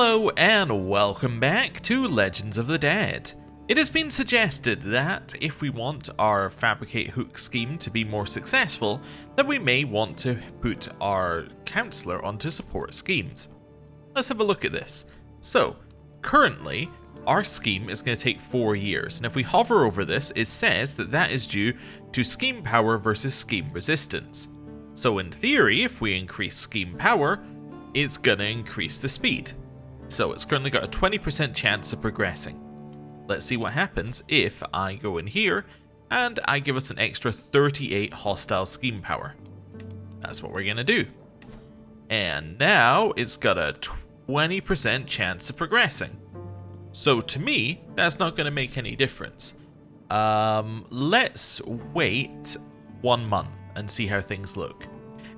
Hello and welcome back to Legends of the Dead. It has been suggested that if we want our fabricate hook scheme to be more successful, then we may want to put our counselor onto support schemes. Let's have a look at this. So, currently, our scheme is going to take 4 years, and if we hover over this, it says that that is due to scheme power versus scheme resistance. So in theory, if we increase scheme power, it's going to increase the speed. So it's currently got a 20% chance of progressing. Let's see what happens if I go in here and I give us an extra 38 hostile scheme power. That's what we're going to do. And now it's got a 20% chance of progressing. So to me, that's not going to make any difference. Let's wait 1 month and see how things look.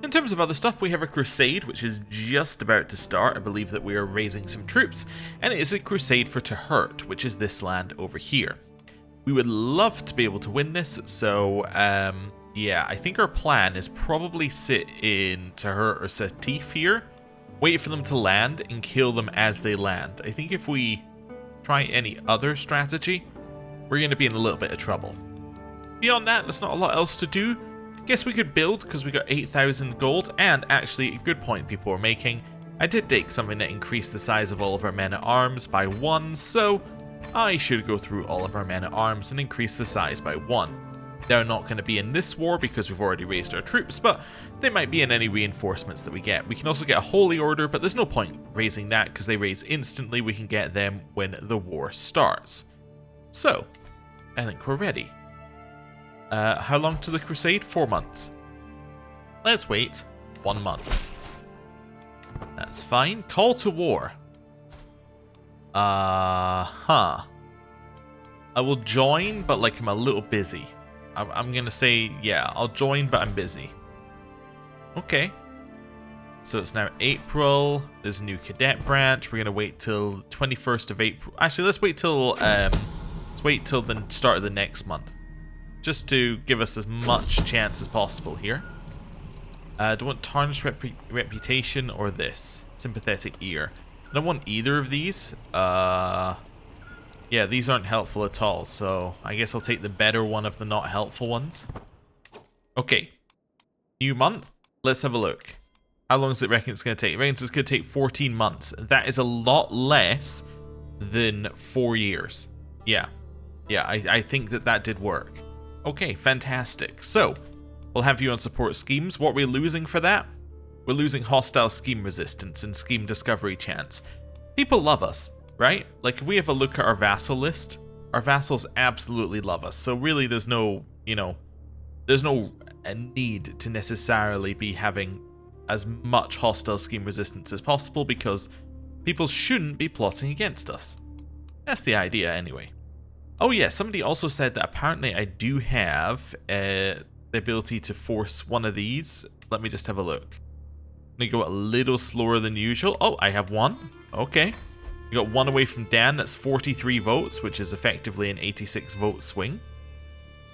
In terms of other stuff, we have a crusade, which is just about to start. I believe that we are raising some troops, and it is a crusade for Tahurt, which is this land over here. We would love to be able to win this, so yeah, I think our plan is probably sit in Tahurt or Satif here, wait for them to land, and kill them as they land. I think if we try any other strategy, we're going to be in a little bit of trouble. Beyond that, there's not a lot else to do. Guess we could build because we got 8,000 gold, and actually a good point people were making, I did take something that increased the size of all of our men-at-arms by 1, so I should go through all of our men-at-arms and increase the size by 1. They're not going to be in this war because we've already raised our troops, but they might be in any reinforcements that we get. We can also get a holy order, but there's no point raising that because they raise instantly. We can get them when the war starts. So, I think we're ready. How long to the crusade? 4 months. Let's wait 1 month. That's fine. Call to war. I will join, but like I'm a little busy. I'm gonna say, yeah, I'll join, but I'm busy. Okay. So it's now April. There's a new cadet branch. We're gonna wait till 21st of April. Actually, let's wait till the start of the next month, just to give us as much chance as possible here. Do I want tarnished reputation or this sympathetic ear? I don't want either of these. Yeah, these aren't helpful at all, so I guess I'll take the better one of the not helpful ones. Okay, new month. Let's have a look. How long does it reckon it's going to take? It reckons it's going to take 14 months. That is a lot less than 4 years. Yeah, I think that did work. Okay, fantastic. So, we'll have you on support schemes. What are we losing for that? We're losing hostile scheme resistance and scheme discovery chance. People love us, right? Like, if we have a look at our vassal list, our vassals absolutely love us. So really, there's no, there's no need to necessarily be having as much hostile scheme resistance as possible because people shouldn't be plotting against us. That's the idea anyway. Oh yeah, somebody also said that apparently I do have the ability to force one of these. Let me just have a look. I'm going to go a little slower than usual. Oh, I have one. Okay. We got one away from Dan. That's 43 votes, which is effectively an 86 vote swing.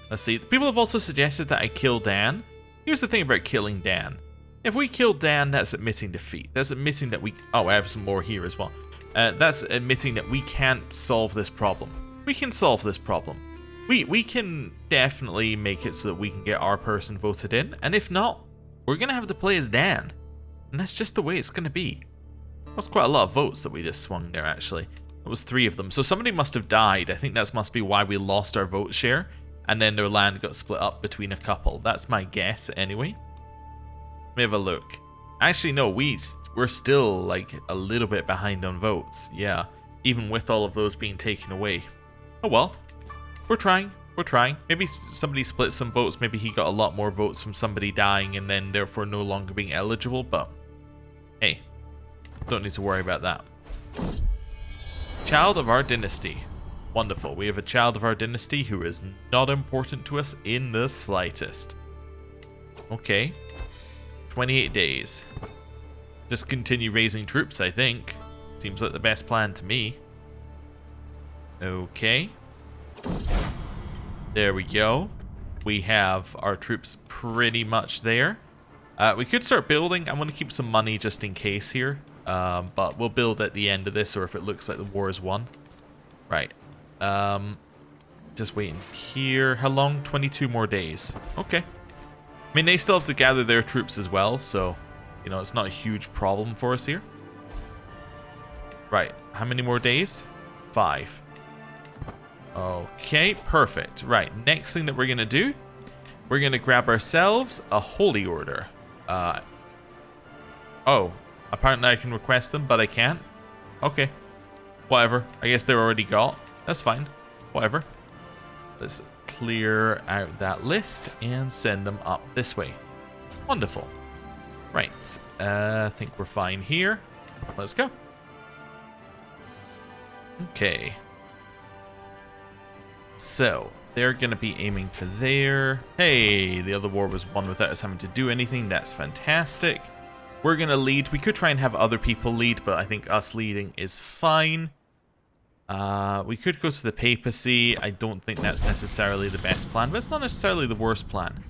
Let's see. People have also suggested that I kill Dan. Here's the thing about killing Dan. If we kill Dan, that's admitting defeat. That's admitting that we... Oh, I have some more here as well. That's admitting that we can't solve this problem. We can solve this problem. We can definitely make it so that we can get our person voted in, and if not, we're going to have to play as Dan. And that's just the way it's going to be. That's quite a lot of votes that we just swung there, actually. It was 3 of them. So somebody must have died. I think that must be why we lost our vote share, and then their land got split up between a couple. That's my guess, anyway. Let me have a look. Actually, no, we're still, like, a little bit behind on votes. Yeah, even with all of those being taken away. Oh well, we're trying. Maybe somebody split some votes. Maybe he got a lot more votes from somebody dying and then therefore no longer being eligible. But hey, don't need to worry about that. Child of our dynasty. Wonderful. We have a child of our dynasty who is not important to us in the slightest. Okay. 28 days. Just continue raising troops, I think. Seems like the best plan to me. Okay. There we go. We have our troops pretty much there. We could start building. I want to keep some money just in case here. But we'll build at the end of this, or if it looks like the war is won. Right. Just waiting here. How long? 22 more days. Okay. I mean, they still have to gather their troops as well, so, you know, it's not a huge problem for us here. Right. How many more days? 5. Okay, perfect. Right. Next thing that we're going to do, we're going to grab ourselves a holy order. Oh, apparently I can request them, but I can't. Okay. Whatever. I guess they're already got. That's fine. Whatever. Let's clear out that list and send them up this way. Wonderful. Right. I think we're fine here. Let's go. Okay. So, they're going to be aiming for there. Hey, the other war was won without us having to do anything. That's fantastic. We're going to lead. We could try and have other people lead, but I think us leading is fine. We could go to the papacy. I don't think that's necessarily the best plan, but it's not necessarily the worst plan.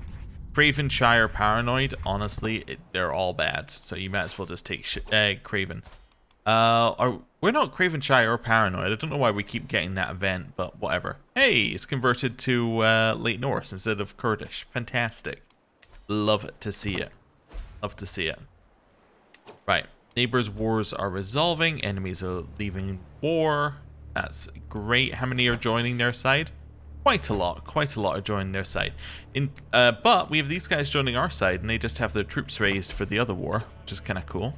Craven, Shire, Paranoid, honestly, they're all bad. So you might as well just take Craven. We're not Craven, Shire, or Paranoid. I don't know why we keep getting that event, but whatever. Hey, it's converted to Late Norse instead of Kurdish. Fantastic. Love to see it. Love to see it. Right. Neighbors' wars are resolving. Enemies are leaving war. That's great. How many are joining their side? Quite a lot. Quite a lot are joining their side. But we have these guys joining our side, and they just have their troops raised for the other war, which is kind of cool.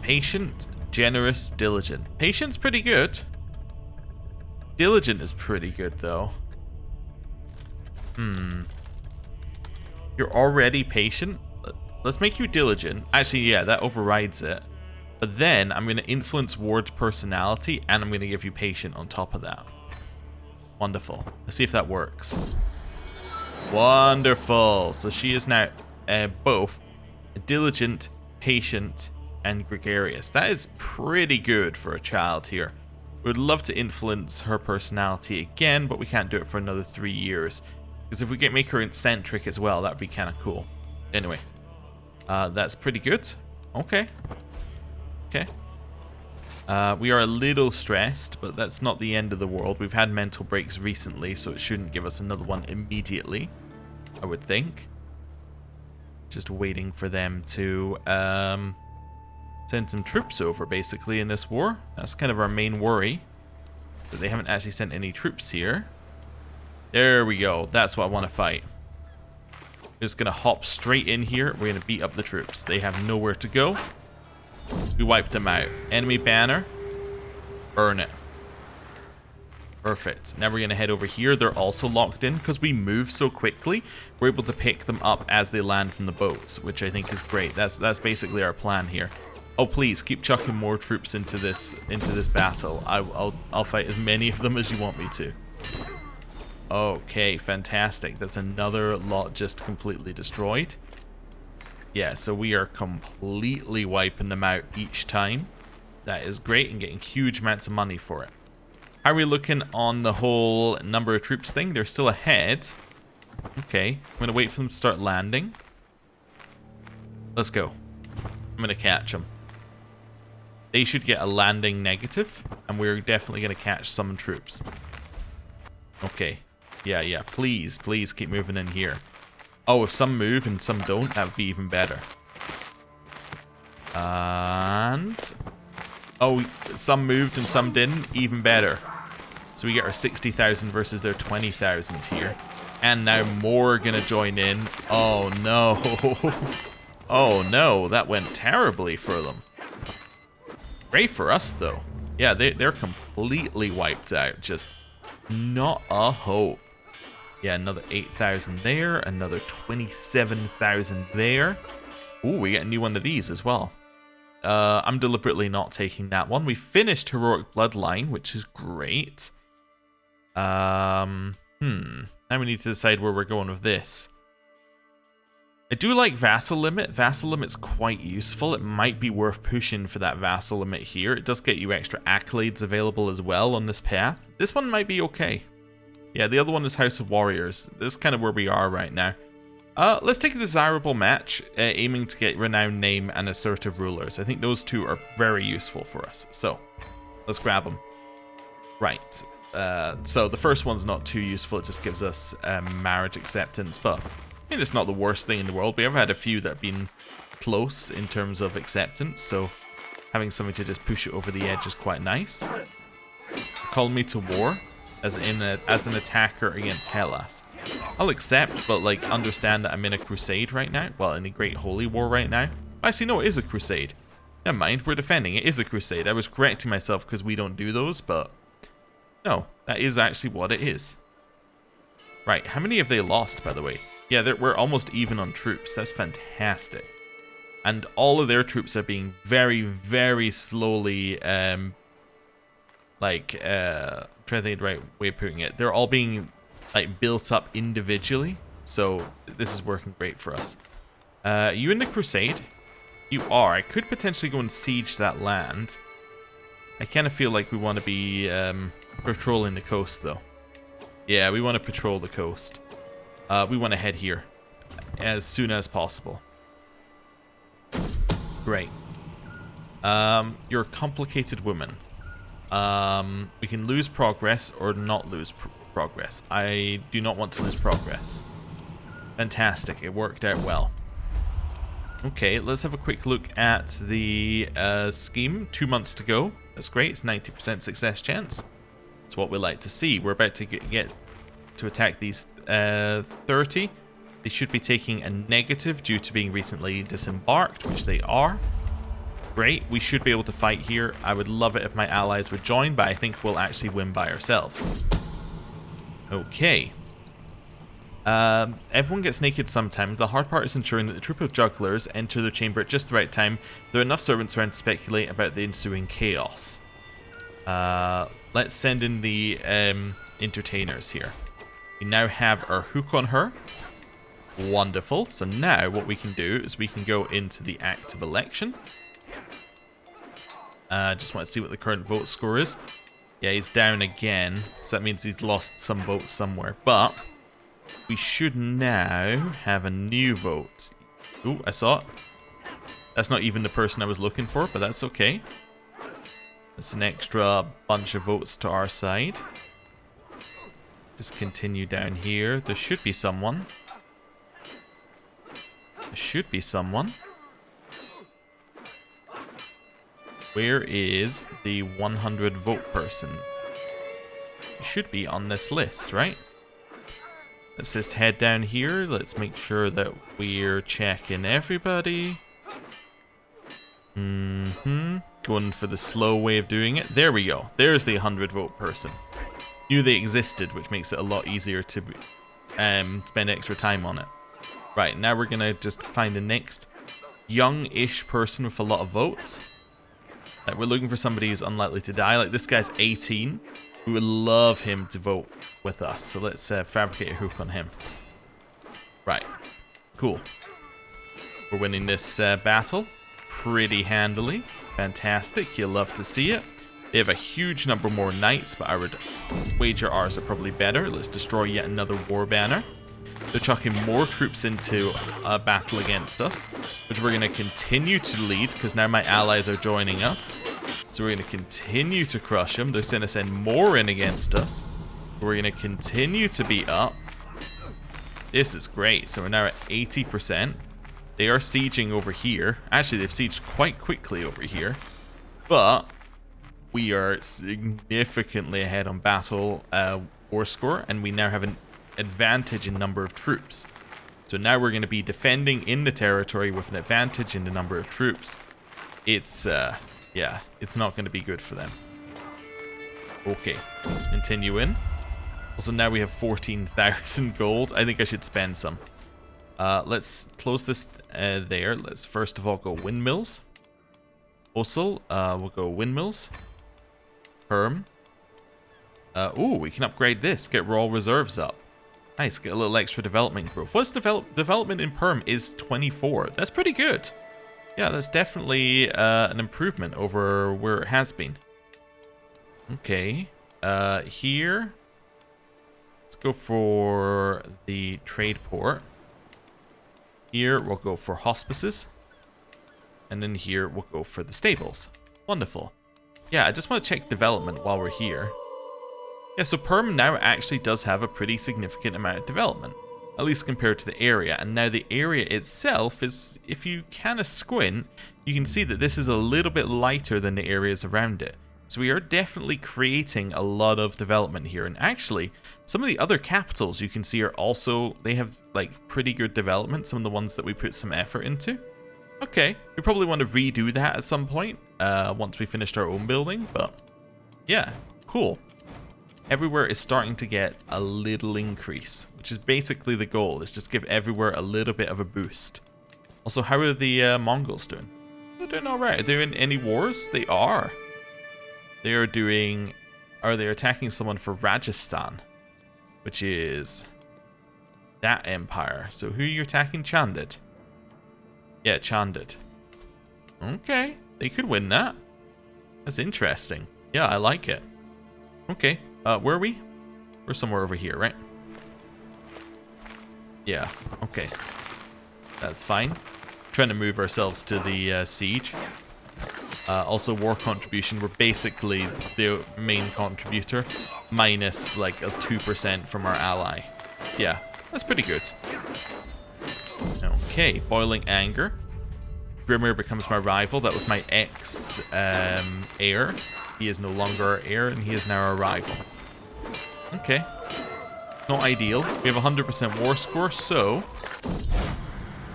Patient, generous, diligent. Patient's pretty good. Diligent is pretty good, though. You're already patient? Let's make you diligent. Actually, yeah, that overrides it. But then I'm going to influence ward personality, and I'm going to give you patient on top of that. Wonderful. Let's see if that works. Wonderful. So she is now both diligent, patient, and gregarious. That is pretty good for a child here. We would love to influence her personality again, but we can't do it for another 3 years. Because if we make her eccentric as well, that would be kind of cool. Anyway, that's pretty good. Okay. Okay. We are a little stressed, but that's not the end of the world. We've had mental breaks recently, so it shouldn't give us another one immediately, I would think. Just waiting for them to send some troops over, basically, in this war. That's kind of our main worry, that they haven't actually sent any troops here. There we go. That's what I want to fight. We're just going to hop straight in here. We're going to beat up the troops. They have nowhere to go. We wiped them out. Enemy banner. Burn it. Perfect. Now we're going to head over here. They're also locked in because we move so quickly. We're able to pick them up as they land from the boats, which I think is great. That's basically our plan here. Oh, please keep chucking more troops into this battle. I'll fight as many of them as you want me to. Okay, fantastic. That's another lot just completely destroyed. Yeah, so we are completely wiping them out each time. That is great, and getting huge amounts of money for it. How are we looking on the whole number of troops thing? They're still ahead. Okay, I'm going to wait for them to start landing. Let's go. I'm going to catch them. They should get a landing negative, and we're definitely going to catch some troops. Okay. Yeah. Please keep moving in here. Oh, if some move and some don't, that would be even better. And... oh, some moved and some didn't. Even better. So we get our 60,000 versus their 20,000 here. And now more are going to join in. Oh, no. Oh, no. That went terribly for them. Great for us, though. Yeah, they're completely wiped out. Just not a hope. Yeah, another 8,000 there. Another 27,000 there. Ooh, we get a new one of these as well. I'm deliberately not taking that one. We finished Heroic Bloodline, which is great. Now we need to decide where we're going with this. I do like Vassal Limit. Vassal Limit's quite useful. It might be worth pushing for that Vassal Limit here. It does get you extra accolades available as well on this path. This one might be okay. Yeah, the other one is House of Warriors. This is kind of where we are right now. Let's take a desirable match, aiming to get renowned name and assertive rulers. I think those two are very useful for us. So, let's grab them. Right. So the first one's not too useful. It just gives us marriage acceptance, but I mean, it's not the worst thing in the world. We have had a few that have been close in terms of acceptance, so having something to just push it over the edge is quite nice. Call me to war as an attacker against Hellas. I'll accept, but like understand that I'm in a crusade right now. Well, in a Great Holy War right now. Actually, no, it is a crusade. Never mind, we're defending. It is a crusade. I was correcting myself because we don't do those, but no, that is actually what it is. Right, how many have they lost, by the way? Yeah, we're almost even on troops. That's fantastic. And all of their troops are being very, very slowly, trying to think the right way of putting it. They're all being like built up individually, so this is working great for us. You in the Crusade? You are. I could potentially go and siege that land. I kind of feel like we want to be patrolling the coast, though. Yeah, we want to patrol the coast. We want to head here as soon as possible. Great. You're a complicated woman. We can lose progress or not lose progress. I do not want to lose progress. Fantastic. It worked out well. Okay, let's have a quick look at the scheme. 2 months to go. That's great. It's 90% success chance. It's what we like to see. We're about to get to attack these 30. They should be taking a negative due to being recently disembarked, which they are. Great. We should be able to fight here. I would love it if my allies would join, but I think we'll actually win by ourselves. Okay. Everyone gets naked sometime. The hard part is ensuring that the troop of jugglers enter the chamber at just the right time. There are enough servants around to speculate about the ensuing chaos. Let's send in the entertainers here. We now have our hook on her. Wonderful. So now what we can do is we can go into the act of election. Just want to see what the current vote score is. Yeah, he's down again. So that means he's lost some votes somewhere. But we should now have a new vote. Ooh, I saw it. That's not even the person I was looking for, but that's okay. That's an extra bunch of votes to our side. Just continue down here. There should be someone. There should be someone. Where is the 100 vote person? It should be on this list, right? Let's just head down here. Let's make sure that we're checking everybody. Going for the slow way of doing it. There we go. There's the 100 vote person. Knew they existed, which makes it a lot easier to spend extra time on it. Right, now we're going to just find the next young-ish person with a lot of votes. Like, we're looking for somebody who's unlikely to die. Like, this guy's 18. We would love him to vote with us. So let's fabricate a hook on him. Right. Cool. We're winning this battle pretty handily. Fantastic. You'll love to see it. They have a huge number more knights, but I would wager ours are probably better. Let's destroy yet another war banner. They're chucking more troops into a battle against us, which we're going to continue to lead because now my allies are joining us. So we're going to continue to crush them. They're going to send more in against us. We're going to continue to beat up. This is great. So we're now at 80%. They are sieging over here. Actually, they've sieged quite quickly over here. But we are significantly ahead on battle war score, and we now have an advantage in number of troops. So now we're going to be defending in the territory with an advantage in the number of troops. It's yeah, it's not going to be good for them. Okay, continue in. Also, now we have 14,000 gold. I think I should spend some. Let's close this there. Let's first of all go windmills. Vassal, we'll go windmills. Perm. Ooh, we can upgrade this. Get raw reserves up. Nice, get a little extra development growth. What's development in Perm is 24. That's pretty good. Yeah, that's definitely an improvement over where it has been. Okay. Here. Let's go for the trade port. Here we'll go for hospices. And then here we'll go for the stables. Wonderful. Yeah, I just want to check development while we're here. Yeah, so Perm now actually does have a pretty significant amount of development. At least compared to the area. And now the area itself is, if you kind of squint, you can see that this is a little bit lighter than the areas around it. So we are definitely creating a lot of development here. And actually, some of the other capitals you can see are also, they have like pretty good development. Some of the ones that we put some effort into. Okay, we probably want to redo that at some point once we finished our own building. But yeah, cool. Everywhere is starting to get a little increase, which is basically the goal. Is just give everywhere a little bit of a boost. Also, how are the Mongols doing? They're doing alright. Are they in any wars? They are. They are doing... Are they attacking someone for Rajasthan? Which is... that empire. So who are you attacking? Chandid. Yeah, Chandid. Okay. They could win that. That's interesting. Yeah, I like it. Okay. Where are we? We're somewhere over here, right? Yeah. Okay. That's fine. Trying to move ourselves to the siege. Also, war contribution, we're basically the main contributor, minus like a 2% from our ally. Yeah, that's pretty good. Okay, boiling anger. Grimmer becomes my rival. That was my ex-heir. He is no longer our heir, and he is now our rival. Okay. Not ideal. We have 100% war score, so...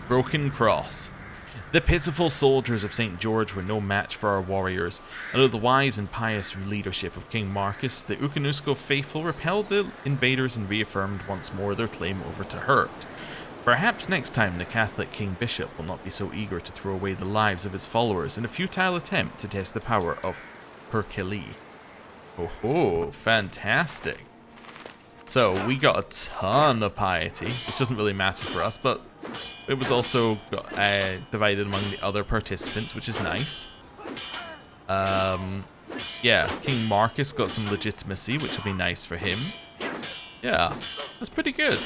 Broken Cross. The pitiful soldiers of St. George were no match for our warriors. Under the wise and pious leadership of King Marcus, the Ukunusko faithful repelled the invaders and reaffirmed once more their claim over to Hurt. Perhaps next time the Catholic King Bishop will not be so eager to throw away the lives of his followers in a futile attempt to test the power of Hercule. Oh ho, fantastic. So we got a ton of piety, which doesn't really matter for us, but it was also divided among the other participants, which is nice. Yeah, King Marcus got some legitimacy, which will be nice for him. Yeah, that's pretty good.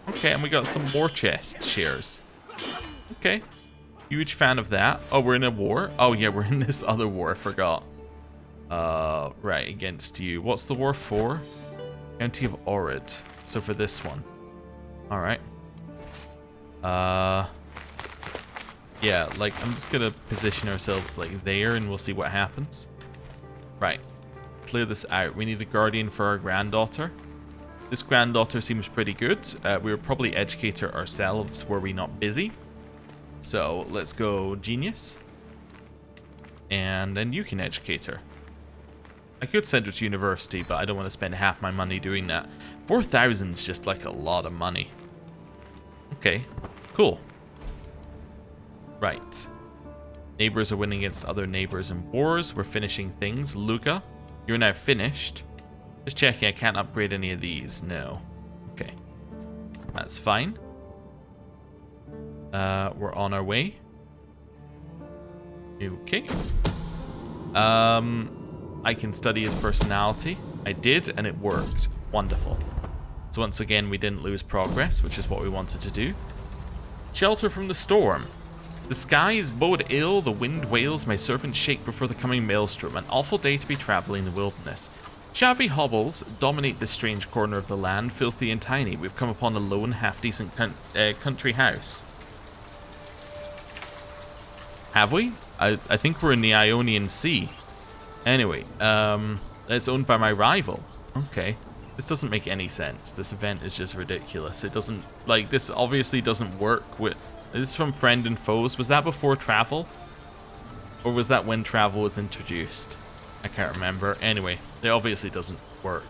Okay, and we got some war chest shares. Okay, huge fan of that. Oh, we're in a war? Oh yeah, we're in this other war, I forgot. Right, against you. What's the war for? County of Orid. So for this one. Alright. Yeah, like, I'm just gonna position ourselves like there and we'll see what happens. Right. Clear this out. We need a guardian for our granddaughter. This granddaughter seems pretty good. We would probably educate her ourselves were we not busy. So, let's go genius. And then you can educate her. I could send her to university, but I don't want to spend half my money doing that. 4,000 is just like a lot of money. Okay, cool. Right. Neighbors are winning against other neighbors and wars. We're finishing things. Luga, you're now finished. Just checking, I can't upgrade any of these. No. Okay. That's fine. We're on our way. Okay. I can study his personality. I did, and it worked. Wonderful. So once again, we didn't lose progress, which is what we wanted to do. Shelter from the storm. The skies bode ill, the wind wails, my servants shake before the coming maelstrom. An awful day to be traveling in the wilderness. Shabby hovels dominate this strange corner of the land, filthy and tiny. We've come upon a lone, half-decent country house. Have we? I think we're in the Ionian Sea. Anyway, it's owned by my rival. Okay. This doesn't make any sense. This event is just ridiculous. It doesn't, like, this obviously doesn't work with, this is from Friend and Foes. Was that before travel? Or was that when travel was introduced? I can't remember. Anyway, it obviously doesn't work.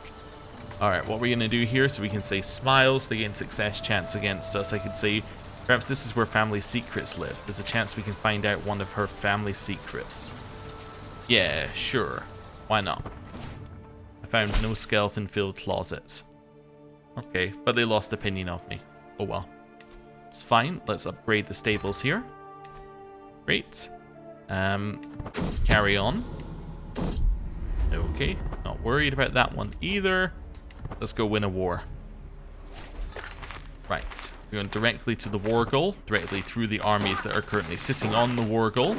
Alright, what we're going to do here, so we can say smiles, they gain success chance against us. I could say, perhaps this is where family secrets live. There's a chance we can find out one of her family secrets. Yeah, sure. Why not? I found no skeleton-filled closets. Okay, but they lost opinion of me. Oh well. It's fine. Let's upgrade the stables here. Great. Carry on. Okay, not worried about that one either. Let's go win a war. Right. We're going directly to the war goal, directly through the armies that are currently sitting on the war goal.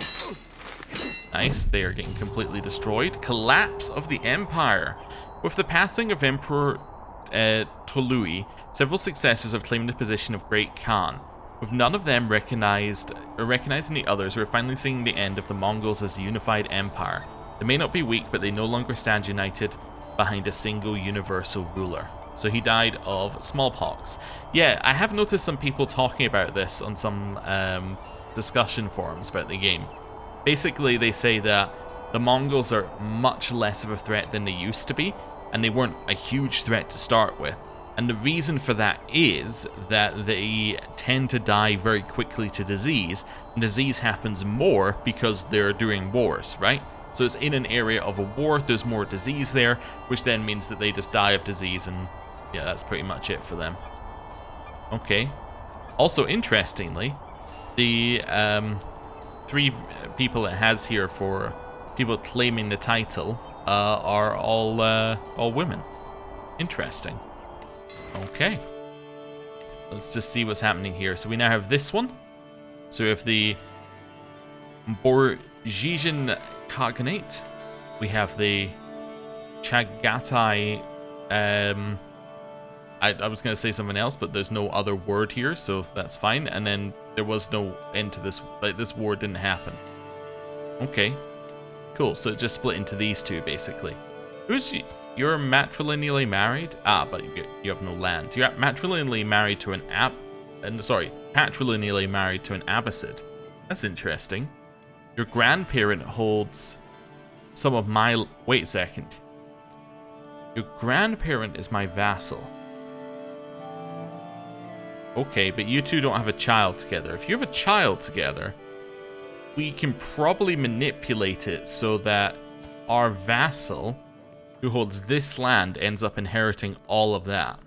Nice, they are getting completely destroyed. Collapse of the Empire. With the passing of Emperor Tolui, several successors have claimed the position of Great Khan. With none of them recognizing the others, we're finally seeing the end of the Mongols as a unified empire. They may not be weak, but they no longer stand united behind a single universal ruler. So he died of smallpox. Yeah, I have noticed some people talking about this on some discussion forums about the game. Basically, they say that the Mongols are much less of a threat than they used to be, and they weren't a huge threat to start with. And the reason for that is that they tend to die very quickly to disease, and disease happens more because they're doing wars, right? So it's in an area of a war, there's more disease there, which then means that they just die of disease, and yeah, that's pretty much it for them. Okay. Also, interestingly, the 3 people it has here for people claiming the title are all women. Interesting. Okay. Let's just see what's happening here. So we now have this one. So we have the Borgian Khaganate. We have the Chagatai. I was going to say something else, but there's no other word here, so that's fine. And then there was no end to this. Like, this war didn't happen. Okay. Cool. So it just split into these two, basically. You're matrilineally married? Ah, but you have no land. You're matrilineally married to an patrilineally married to an Abbasid. That's interesting. Your grandparent holds some of my... Wait a second. Your grandparent is my vassal. Okay, but you two don't have a child together. If you have a child together, we can probably manipulate it so that our vassal, who holds this land, ends up inheriting all of that.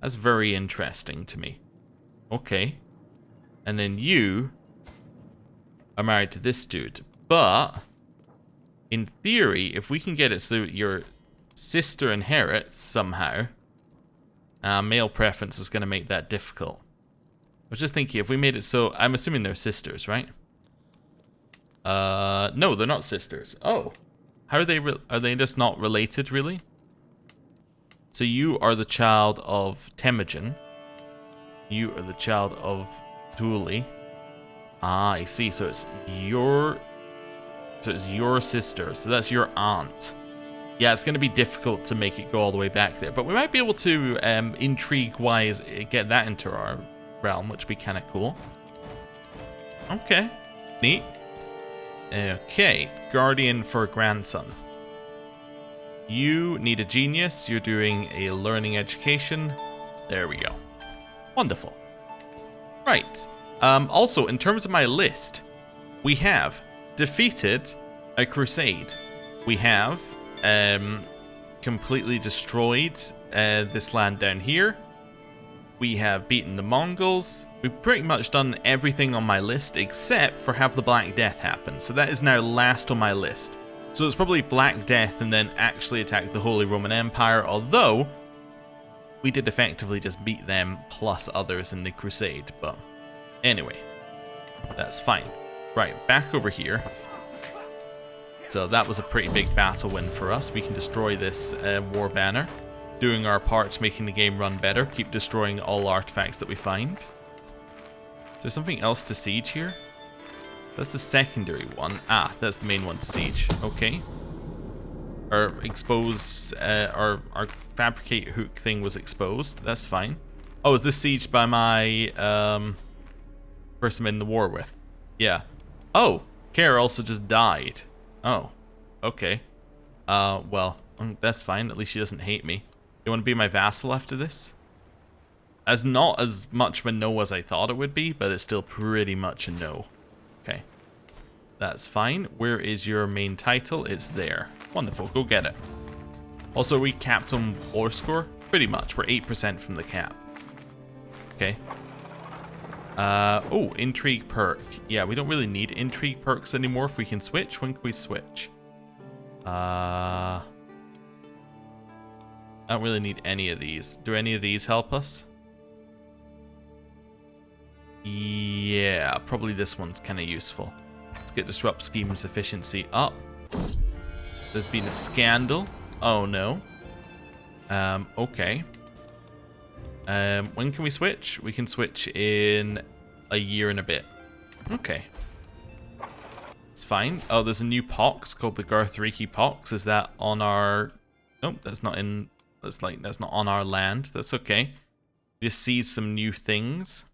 That's very interesting to me. Okay. And then you are married to this dude. But, in theory, if we can get it so your sister inherits somehow, male preference is going to make that difficult. I was just thinking, if we made it so... I'm assuming they're sisters, right? No, they're not sisters. Oh. How are they? Are they just not related, really? So you are the child of Temujin. You are the child of Duli. Ah, I see. So it's your sister. So that's your aunt. Yeah, it's going to be difficult to make it go all the way back there, but we might be able to, intrigue-wise, get that into our realm, which would be kind of cool. Okay, neat. Okay, guardian for grandson. You need a genius. You're doing a learning education. There we go. Wonderful. Right. Also, in terms of my list, we have defeated a crusade. We have completely destroyed this land down here. We have beaten the Mongols. We've pretty much done everything on my list except for have the Black Death happen. So that is now last on my list. So it's probably Black Death and then actually attack the Holy Roman Empire, although we did effectively just beat them plus others in the Crusade. But anyway, that's fine. Right, back over here. So that was a pretty big battle win for us. We can destroy this war banner. Doing our part to making the game run better. Keep destroying all artifacts that we find. Is there something else to siege here? That's the secondary one. Ah, that's the main one to siege. Okay. Our expose, our fabricate hook thing was exposed. That's fine. Oh, is this sieged by my person I'm in the war with? Yeah. Oh, Kara also just died. Oh, okay. Well, that's fine. At least she doesn't hate me. You want to be my vassal after this? As not as much of a no as I thought it would be, but it's still pretty much a no. Okay. That's fine. Where is your main title? It's there. Wonderful. Go get it. Also, we capped on war score? Pretty much. We're 8% from the cap. Okay. Oh, intrigue perk. Yeah, we don't really need intrigue perks anymore if we can switch. When can we switch? I don't really need any of these. Do any of these help us? Yeah, probably this one's kind of useful. Let's get disrupt schemes efficiency up. There's been a scandal. Oh no. Okay. When can we switch? We can switch in a year and a bit. Okay. It's fine. Oh, there's a new pox called the Garthriki pox. Is that on our... Nope, that's not in... That's not on our land. That's okay. Just see some new things.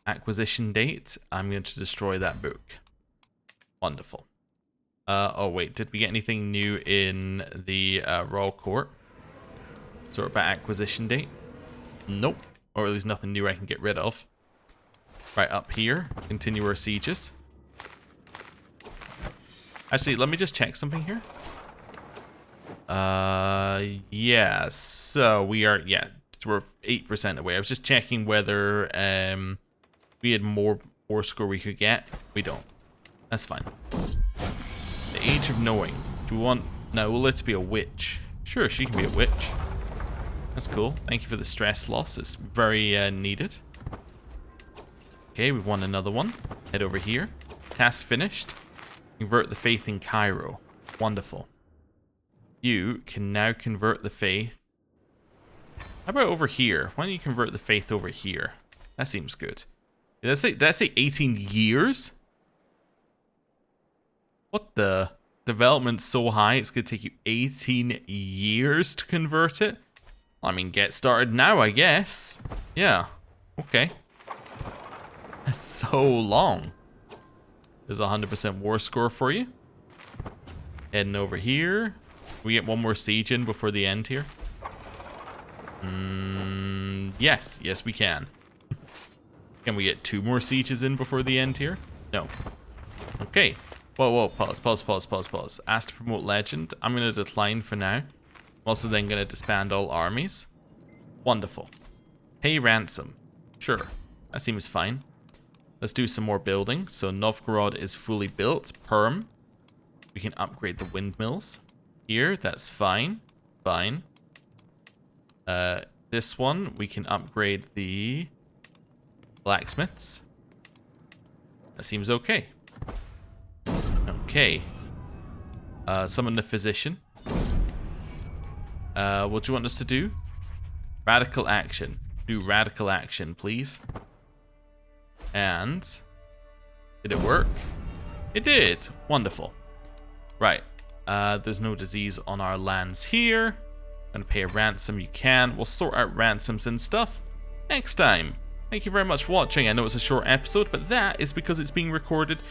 Acquisition date. I'm going to destroy that book. Wonderful. Oh wait, did we get anything new in the Royal Court? Sort of about acquisition date? Nope. Or at least nothing new I can get rid of. Right, up here. Continue our sieges. Actually, let me just check something here. Yeah, so we are, yeah, we're 8% away. I was just checking whether we had more war score we could get. We don't. That's fine. The Age of Knowing. Do we want... No, we'll let it be a witch. Sure, she can be a witch. That's cool. Thank you for the stress loss. It's very needed. Okay, we've won another one. Head over here. Task finished. Convert the faith in Cairo. Wonderful. You can now convert the faith. How about over here? Why don't you convert the faith over here? That seems good. Did I say 18 years? What the? Development's so high, it's going to take you 18 years to convert it? I mean, get started now, I guess. Yeah. Okay. That's so long. There's a 100% war score for you. Heading over here. We get one more siege in before the end here. Yes. Yes, we can. Can we get 2 more sieges in before the end here? No. Okay. Whoa, pause. Ask to promote legend. I'm going to decline for now. I'm also then going to disband all armies. Wonderful. Pay ransom. Sure. That seems fine. Let's do some more building. So Novgorod is fully built. Perm. We can upgrade the windmills. Here, that's fine. Fine. This one, we can upgrade the blacksmiths. That seems okay. Okay. Summon the physician. What do you want us to do? Radical action. Do radical action, please. And... did it work? It did. Wonderful. Right. There's no disease on our lands here. Gonna pay a ransom, you can. We'll sort out ransoms and stuff next time. Thank you very much for watching. I know it's a short episode, but that is because it's being recorded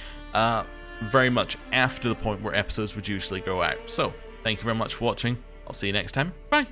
very much after the point where episodes would usually go out. So, thank you very much for watching. I'll see you next time. Bye.